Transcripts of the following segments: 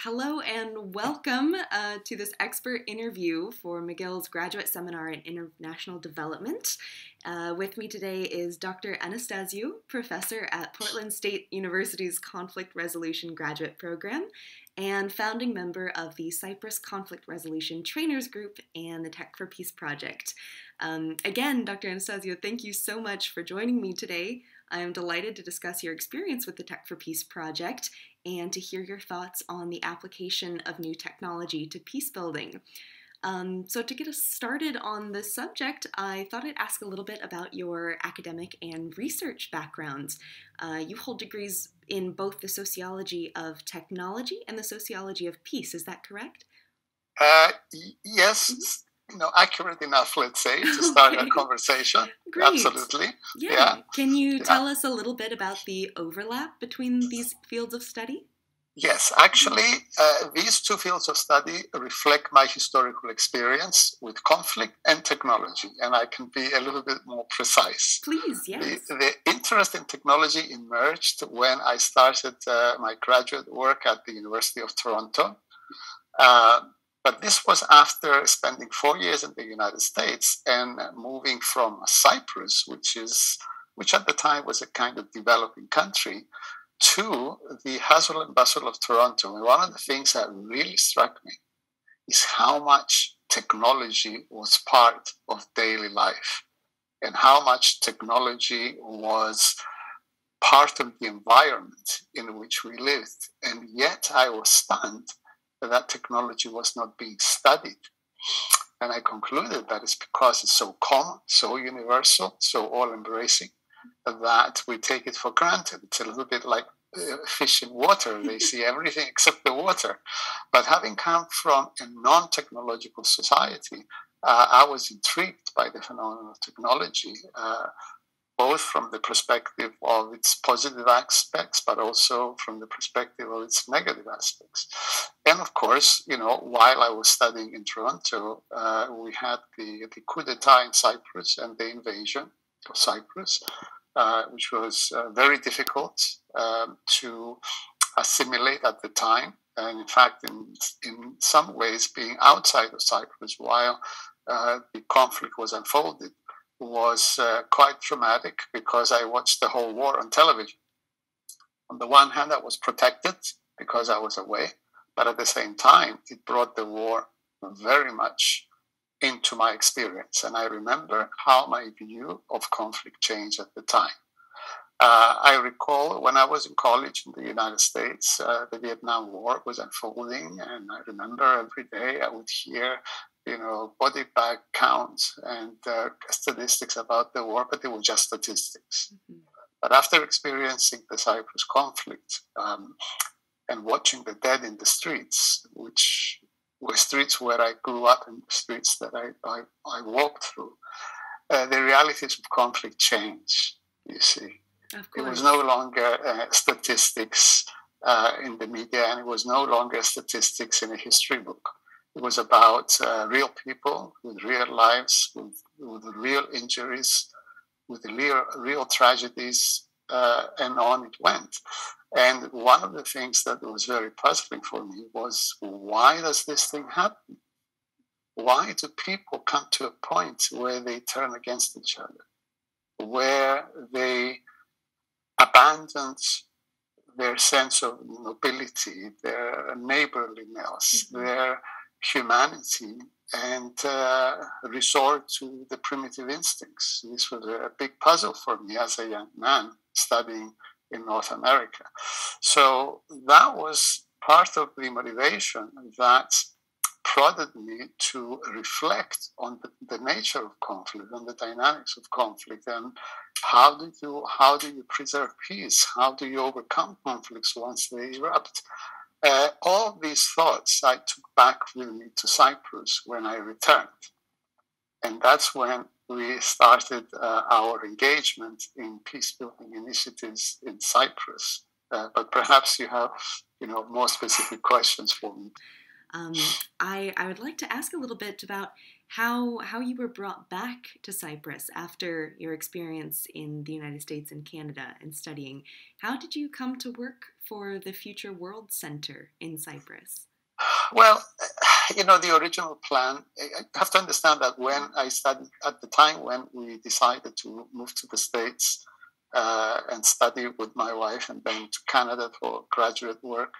Hello and welcome to this expert interview for McGill's Graduate Seminar in International Development. With me today is Dr. Anastasiou, professor at Portland State University's Conflict Resolution Graduate Program and founding member of the Cyprus Conflict Resolution Trainers Group and the Tech for Peace Project. Again, Dr. Anastasiou, thank you so much for joining me today. I am delighted to discuss your experience with the Tech for Peace project and to hear your thoughts on the application of new technology to peace building. So to get us started on this subject, I thought I'd ask a little bit about your academic and research backgrounds. You hold degrees in both the sociology of technology and the sociology of peace, is that correct? Yes. Accurate enough, let's say, to start a conversation. Great. Absolutely. Yeah. Can you tell us a little bit about the overlap between these fields of study? Yes, actually, these two fields of study reflect my historical experience with conflict and technology, and I can be a little bit more precise. Please, yes. The interest in technology emerged when I started my graduate work at the University of Toronto. But this was after spending 4 years in the United States and moving from Cyprus, which at the time was a kind of developing country, to the hustle and bustle of Toronto. And one of the things that really struck me is how much technology was part of daily life and how much technology was part of the environment in which we lived. And yet I was stunned that technology was not being studied. And I concluded that it's because it's so common, so universal, so all-embracing, that we take it for granted. It's a little bit like fish in water. They see everything except the water. But having come from a non-technological society, I was intrigued by the phenomenon of technology, both from the perspective of its positive aspects, but also from the perspective of its negative aspects. And of course, while I was studying in Toronto, we had the coup d'etat in Cyprus and the invasion of Cyprus, which was very difficult to assimilate at the time. And in fact, in some ways, being outside of Cyprus while the conflict was unfolded was quite traumatic because I watched the whole war on television. On the one hand, I was protected because I was away, but at the same time, it brought the war very much into my experience. And I remember how my view of conflict changed at the time. I recall when I was in college in the United States, the Vietnam War was unfolding, and I remember every day I would hear body bag counts and statistics about the war, but they were just statistics. Mm-hmm. But after experiencing the Cyprus conflict and watching the dead in the streets, which were streets where I grew up and streets that I walked through, the realities of conflict changed, you see. It was no longer statistics in the media, and it was no longer statistics in a history book. It was about real people with real lives, with real injuries, with real tragedies, and on it went. And one of the things that was very puzzling for me was, why does this thing happen? Why do people come to a point where they turn against each other, where they abandon their sense of nobility, their neighborliness, mm-hmm. their humanity, and resort to the primitive instincts? This was a big puzzle for me as a young man studying in North America. So that was part of the motivation that prodded me to reflect on the nature of conflict, on the dynamics of conflict, and how do you preserve peace? How do you overcome conflicts once they erupt? All these thoughts I took back with me to Cyprus when I returned. And that's when we started our engagement in peace-building initiatives in Cyprus. But perhaps you have, more specific questions for me. I would like to ask a little bit about how you were brought back to Cyprus after your experience in the United States and Canada and studying. How did you come to work for the Future World Center in Cyprus? Well, the original plan, I have to understand that when I studied, at the time when we decided to move to the States and study with my wife and then to Canada for graduate work,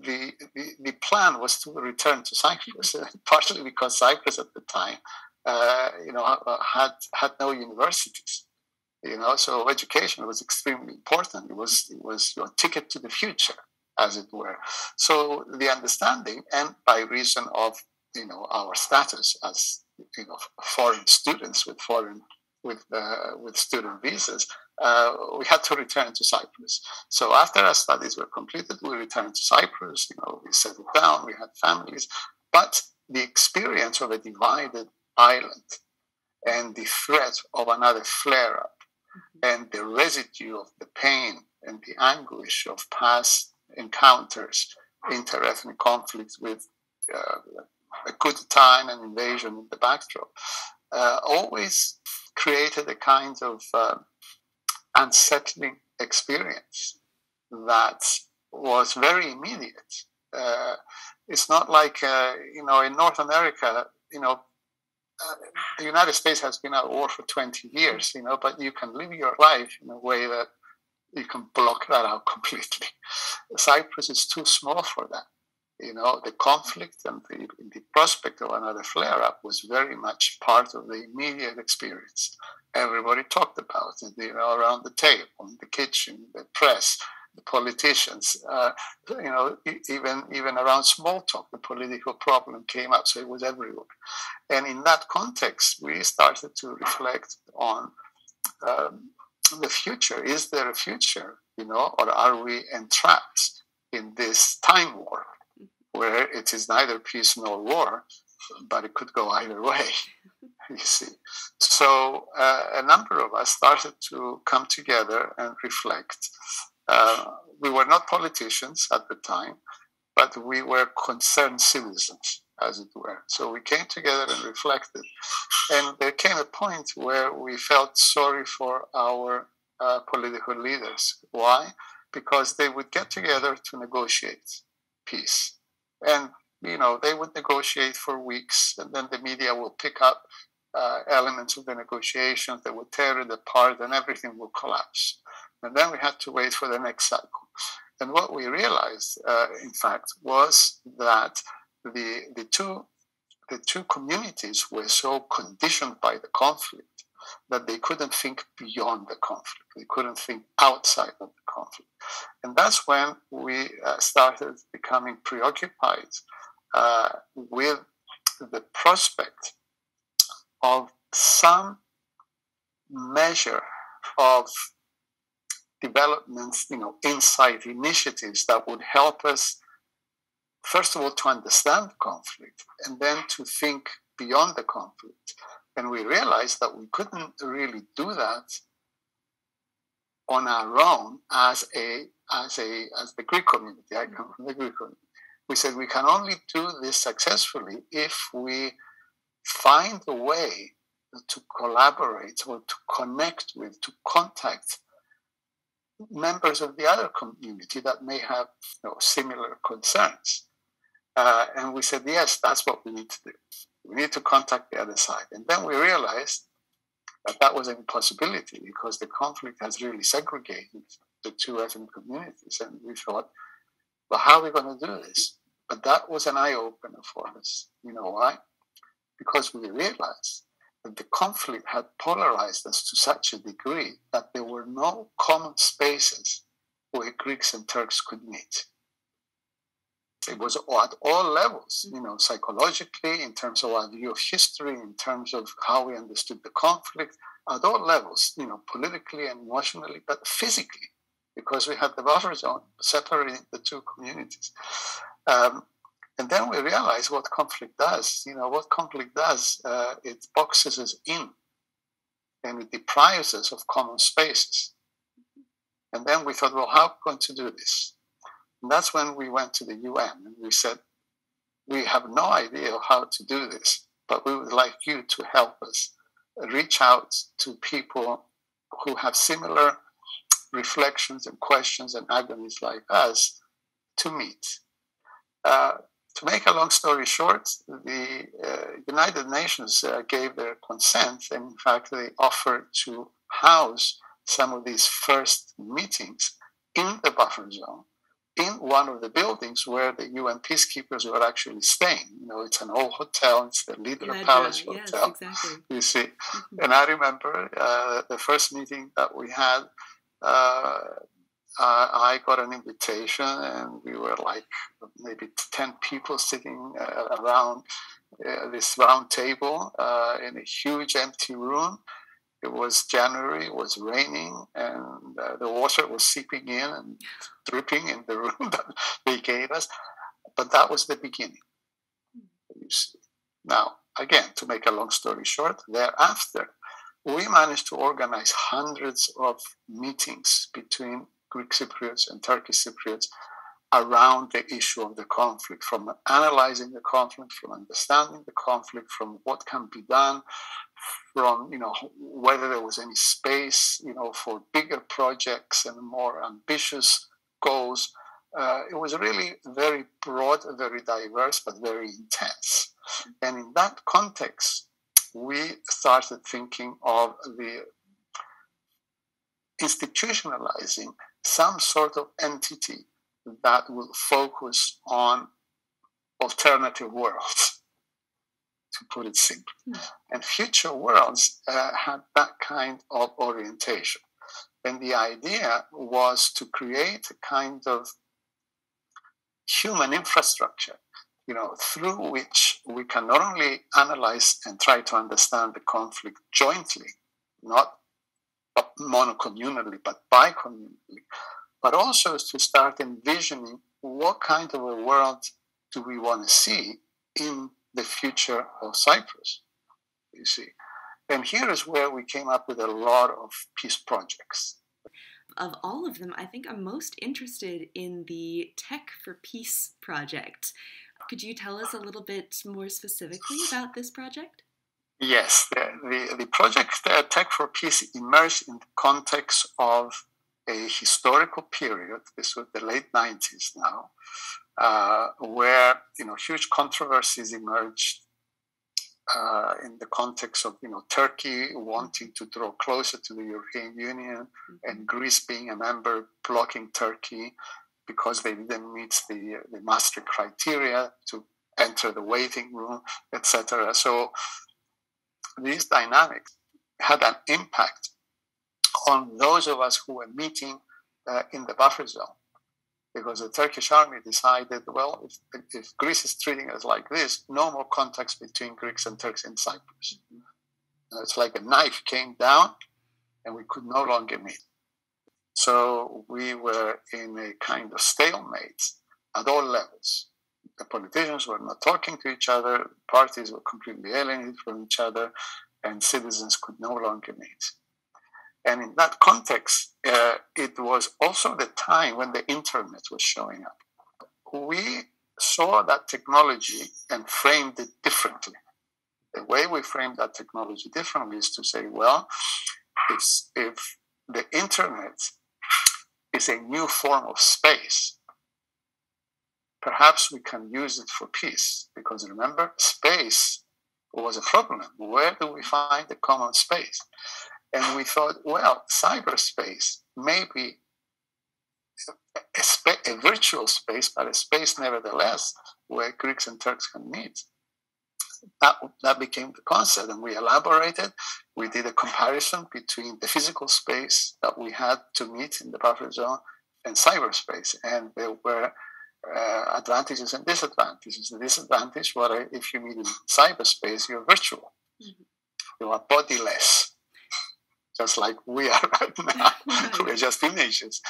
the plan was to return to Cyprus, partly because Cyprus at the time, had no universities. So education was extremely important. It was your ticket to the future, as it were. So the understanding, and by reason of our status as foreign students with student visas, we had to return to Cyprus. So after our studies were completed, we returned to Cyprus. We settled down, we had families, but the experience of a divided island and the threat of another flare-up and the residue of the pain and the anguish of past encounters, inter-ethnic conflicts with a coup d'etat and an invasion in the backdrop, always created a kind of unsettling experience that was very immediate. It's not like, in North America, the United States has been at war for 20 years, but you can live your life in a way that you can block that out completely. Cyprus is too small for that. The conflict and the prospect of another flare-up was very much part of the immediate experience. Everybody talked about it, around the table, in the kitchen, the press, the politicians, even around small talk, the political problem came up, so it was everywhere. And in that context, we started to reflect on the future. Is there a future, or are we entrapped in this time war where it is neither peace nor war, but it could go either way, you see. So a number of us started to come together and reflect. We were not politicians at the time, but we were concerned citizens, as it were. So we came together and reflected. And there came a point where we felt sorry for our political leaders. Why? Because they would get together to negotiate peace. And, they would negotiate for weeks, and then the media will pick up elements of the negotiations, they would tear it apart, and everything will collapse. And then we had to wait for the next cycle. And what we realized, in fact, was that the two communities were so conditioned by the conflict that they couldn't think beyond the conflict. They couldn't think outside of the conflict. And that's when we started becoming preoccupied with the prospect of some measure of developments, insight initiatives that would help us, first of all, to understand conflict and then to think beyond the conflict. And we realized that we couldn't really do that on our own as the Greek community. I come from the Greek community. We said we can only do this successfully if we find a way to collaborate or to connect with, to contact members of the other community that may have similar concerns. And we said, yes, that's what we need to do. We need to contact the other side. And then we realized that was an impossibility because the conflict has really segregated the two ethnic communities. And we thought, well, how are we going to do this? But that was an eye-opener for us. You know why? Because we realized that the conflict had polarized us to such a degree that there were no common spaces where Greeks and Turks could meet. it was at all levels, psychologically, in terms of our view of history, in terms of how we understood the conflict, at all levels, politically and emotionally, but physically, because we had the buffer zone separating the two communities. And then we realized what conflict does. What conflict does, it boxes us in, and it deprives us of common spaces. And then we thought, well, how are we going to do this? And that's when we went to the UN and we said, we have no idea how to do this, but we would like you to help us reach out to people who have similar reflections and questions and agonies like us to meet. To make a long story short, the United Nations gave their consent, and in fact, they offered to house some of these first meetings in the buffer zone, in one of the buildings where the UN peacekeepers were actually staying. It's an old hotel, it's the Leader Palace Hotel. Yes, exactly. You see. Mm-hmm. And I remember the first meeting that we had, I got an invitation, and we were like maybe 10 people sitting around this round table in a huge empty room. It was January, it was raining, and the water was seeping in and dripping in the room that they gave us. But that was the beginning. You see. Now, again, to make a long story short, thereafter, we managed to organize hundreds of meetings between Greek Cypriots and Turkish Cypriots around the issue of the conflict, from analyzing the conflict, from understanding the conflict, from what can be done, from whether there was any space for bigger projects and more ambitious goals. It was really very broad, very diverse, but very intense. And in that context, we started thinking of the institutionalizing some sort of entity that will focus on alternative worlds, to put it simply. And future worlds had that kind of orientation. And the idea was to create a kind of human infrastructure, through which we can not only analyze and try to understand the conflict jointly, not monocommunally, but bicommunally, but also to start envisioning what kind of a world do we want to see in the future of Cyprus, you see. And here is where we came up with a lot of peace projects. Of all of them, I think I'm most interested in the Tech for Peace project. Could you tell us a little bit more specifically about this project? Yes, the project Tech for Peace emerged in the context of a historical period. This was the late 90s now, where huge controversies emerged in the context of Turkey wanting to draw closer to the European Union, and Greece being a member blocking Turkey because they didn't meet the Maastricht criteria to enter the waiting room, etc. So these dynamics had an impact on those of us who were meeting in the buffer zone, because the Turkish army decided, well, if Greece is treating us like this, no more contacts between Greeks and Turks in Cyprus. It's like a knife came down and we could no longer meet. So we were in a kind of stalemate at all levels. The politicians were not talking to each other, parties were completely alienated from each other, and citizens could no longer meet. And in that context, it was also the time when the internet was showing up. We saw that technology and framed it differently. The way we framed that technology differently is to say, well, if the internet is a new form of space, perhaps we can use it for peace. Because remember, space was a problem. Where do we find the common space? And we thought, well, cyberspace may be a virtual space, but a space nevertheless where Greeks and Turks can meet. That became the concept, and we elaborated. We did a comparison between the physical space that we had to meet in the buffer zone and cyberspace, and there were advantages and disadvantages. The disadvantage, if you meet in cyberspace, you're virtual. Mm-hmm. You are bodiless, just like we are right now. We're just teenagers.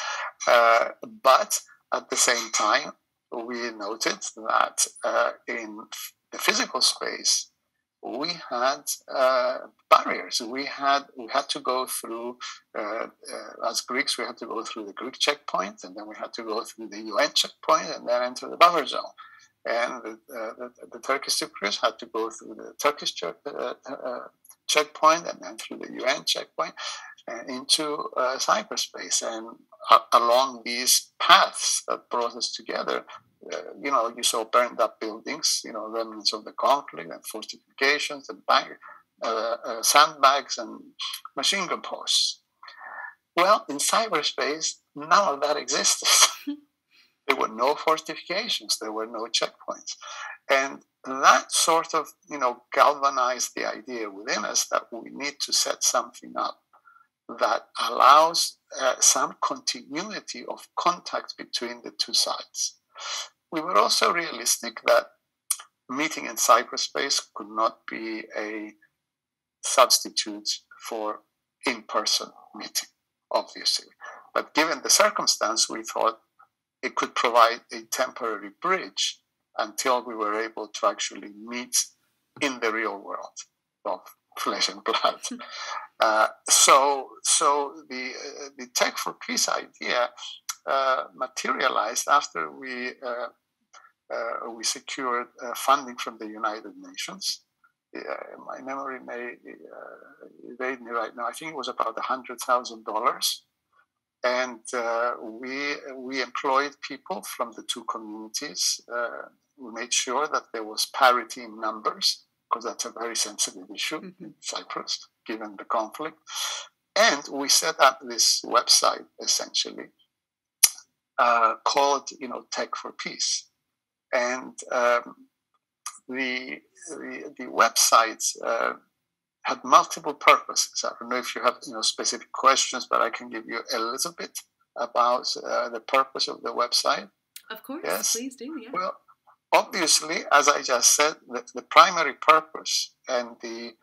But at the same time, we noted that in the physical space, we had barriers. We had to go through, as Greeks, we had to go through the Greek checkpoint, and then we had to go through the UN checkpoint, and then enter the buffer zone. And the Turkish Cypriots had to go through the Turkish checkpoint, and then through the UN checkpoint, and into cyberspace. And along these paths that brought us together, you saw burned up buildings, remnants of the conflict, and fortifications, and sandbags, and machine gun posts. Well, in cyberspace, none of that existed. There were no fortifications, there were no checkpoints. And that sort of, galvanized the idea within us that we need to set something up that allows some continuity of contact between the two sides. We were also realistic that meeting in cyberspace could not be a substitute for in-person meeting, obviously. But given the circumstance, we thought it could provide a temporary bridge until we were able to actually meet in the real world of flesh and blood. So the Tech for Peace idea materialized after we secured funding from the United Nations. My memory may evade me right now. I think it was about $100,000. And we employed people from the two communities. We made sure that there was parity in numbers, because that's a very sensitive issue in Cyprus, given the conflict. And we set up this website, essentially, called, Tech for Peace. And the website had multiple purposes. I don't know if you have specific questions, but I can give you a little bit about the purpose of the website. Of course, yes. Please do. Yeah. Well, obviously, as I just said, the primary purpose and the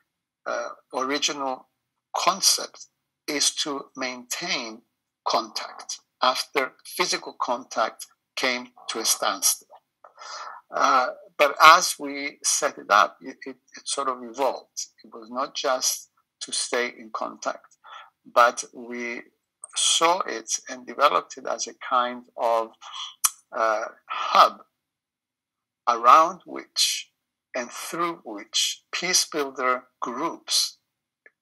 original concept is to maintain contact after physical contact came to a standstill. But as we set it up, it sort of evolved. It was not just to stay in contact, but we saw it and developed it as a kind of hub around which and through which peace builder groups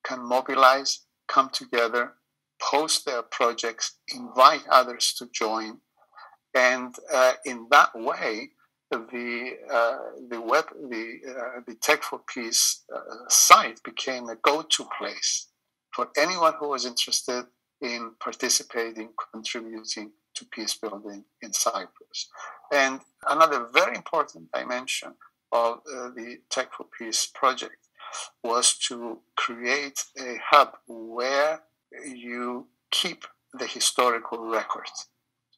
can mobilize, come together, post their projects, invite others to join, and in that way, the Tech for Peace site became a go-to place for anyone who was interested in participating, contributing to peace building in Cyprus. And another very important dimension of the Tech for Peace project was to create a hub where you keep the historical record.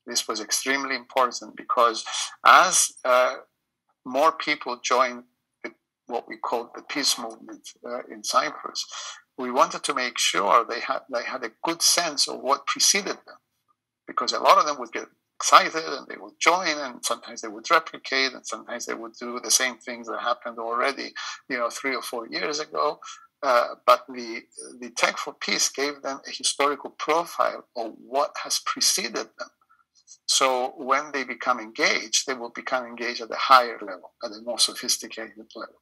This was extremely important because as more people joined what we called the peace movement in Cyprus, we wanted to make sure they had a good sense of what preceded them, because a lot of them would get excited and they would join, and sometimes they would replicate, and sometimes they would do the same things that happened already, 3 or 4 years ago. But the Tech for Peace gave them a historical profile of what has preceded them. So when they become engaged, they will become engaged at a higher level, at a more sophisticated level.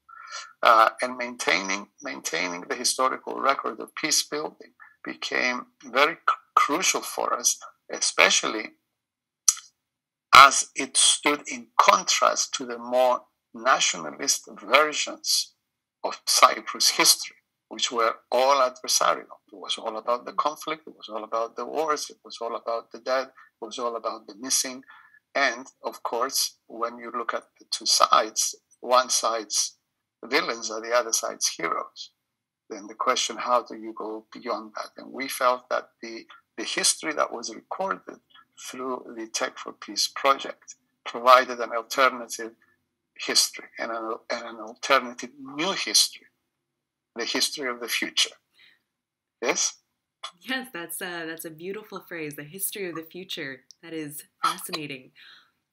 And maintaining the historical record of peace building became very crucial for us, especially as it stood in contrast to the more nationalist versions of Cyprus history, which were all adversarial. It was all about the conflict, it was all about the wars, it was all about the dead, it was all about the missing. And of course, when you look at the two sides, one side's villains are the other side's heroes. Then the question, how do you go beyond that? And we felt that the history that was recorded through the Tech for Peace project provided an alternative history and an alternative new history, the history of the future. Yes? Yes, that's a beautiful phrase, the history of the future. That is fascinating.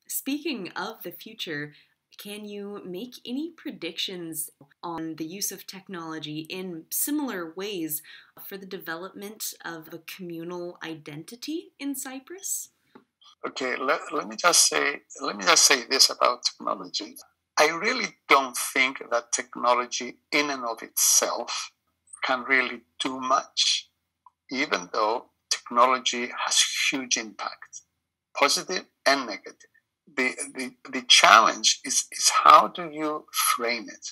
Speaking of the future, can you make any predictions on the use of technology in similar ways for the development of a communal identity in Cyprus? Okay, let me just say this about technology. I really don't think that technology in and of itself can really do much, even though technology has huge impact, positive and negative. The challenge is how do you frame it?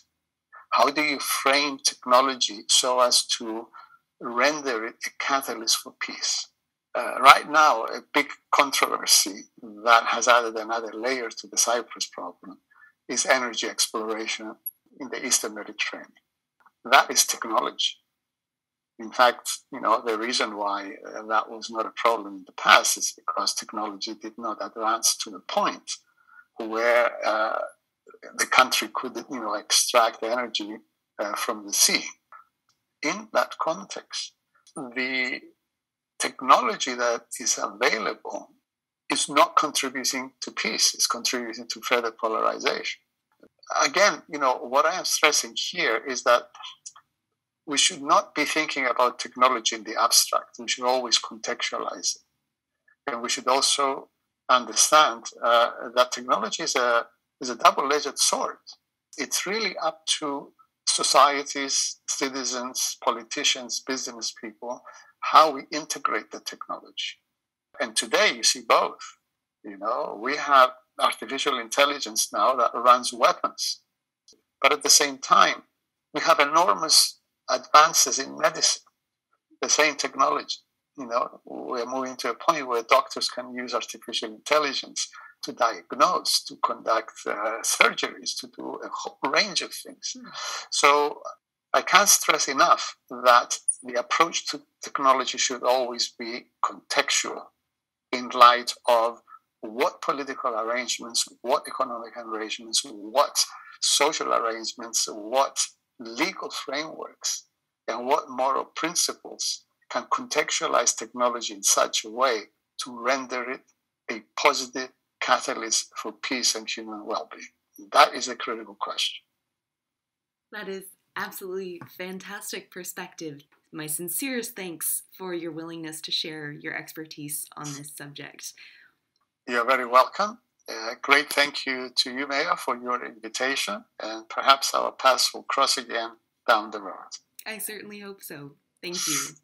How do you frame technology so as to render it a catalyst for peace? Right now, a big controversy that has added another layer to the Cyprus problem is energy exploration in the Eastern Mediterranean. That is technology. In fact, the reason why that was not a problem in the past is because technology did not advance to the point where the country could, extract energy from the sea. In that context, the technology that is available is not contributing to peace, it's contributing to further polarization. Again, what I am stressing here is that we should not be thinking about technology in the abstract. We should always contextualize it. And we should also understand that technology is a double-edged sword. It's really up to societies, citizens, politicians, business people, how we integrate the technology. And today you see both. We have artificial intelligence now that runs weapons. But at the same time, we have enormous advances in medicine, the same technology. We're moving to a point where doctors can use artificial intelligence to diagnose, to conduct surgeries, to do a whole range of things. So I can't stress enough that the approach to technology should always be contextual in light of what political arrangements, what economic arrangements, what social arrangements, what legal frameworks, and what moral principles can contextualize technology in such a way to render it a positive catalyst for peace and human well-being. That is a critical question. That is absolutely fantastic perspective. My sincerest thanks for your willingness to share your expertise on this subject. You're very welcome. Great thank you to you, Maya, for your invitation, and perhaps our paths will cross again down the road. I certainly hope so. Thank you.